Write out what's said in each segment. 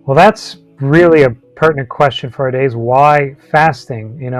Well, that's really a pertinent question for our days. Why fasting?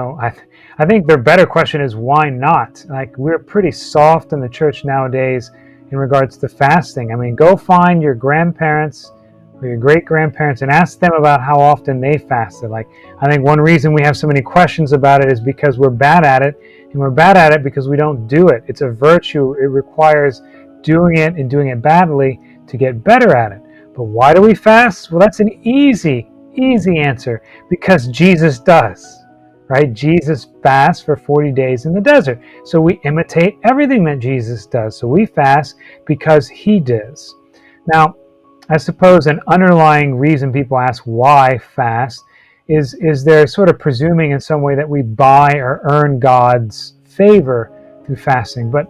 I think the better question is why not? Like, we're pretty soft in the church nowadays in regards to fasting. I mean, go find your grandparents or your great grandparents and ask them about how often they fasted. Like, I think one reason we have so many questions about it is because we're bad at it, and we're bad at it because we don't do it. It's a virtue. It requires doing it and doing it badly to get better at it. But why do we fast? Well, that's an easy answer. Because Jesus does, right? Jesus fasts for 40 days in the desert. So we imitate everything that Jesus does. So we fast because he does. Now, I suppose an underlying reason people ask why fast is they're sort of presuming in some way that we buy or earn God's favor through fasting. But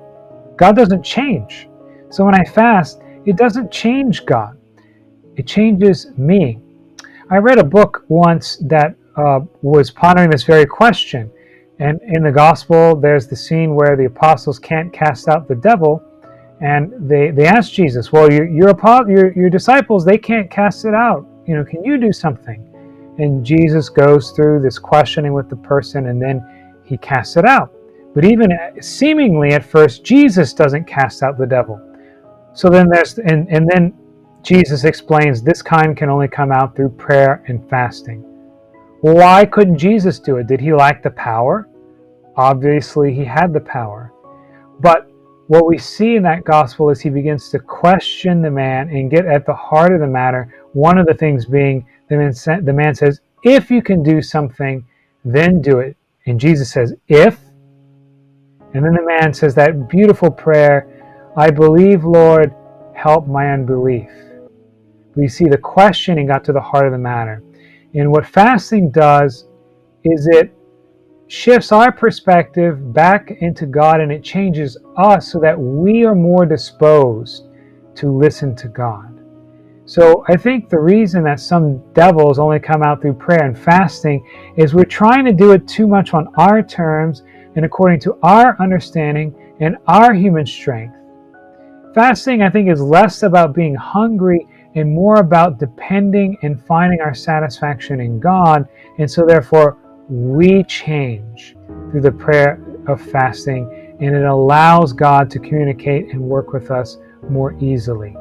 God doesn't change. So when I fast, it doesn't change God. It changes me. I read a book once that was pondering this very question. And in the gospel, there's the scene where the apostles can't cast out the devil. And they asked Jesus, well, your disciples, they can't cast it out. Can you do something? And Jesus goes through this questioning with the person, and then he casts it out. But even seemingly at first, Jesus doesn't cast out the devil. So then and then Jesus explains this kind can only come out through prayer and fasting. Well, why couldn't Jesus do it? Did he lack the power? Obviously, he had the power. But what we see in that gospel is he begins to question the man and get at the heart of the matter. One of the things being, the man says, if you can do something, then do it. And Jesus says, if. And then the man says that beautiful prayer, I believe, Lord, help my unbelief. We see the questioning got to the heart of the matter. And what fasting does is it shifts our perspective back into God, and it changes us so that we are more disposed to listen to God. So I think the reason that some devils only come out through prayer and fasting is we're trying to do it too much on our terms and according to our understanding and our human strength. Fasting, I think, is less about being hungry and more about depending and finding our satisfaction in God. And so therefore, we change through the prayer of fasting, and it allows God to communicate and work with us more easily.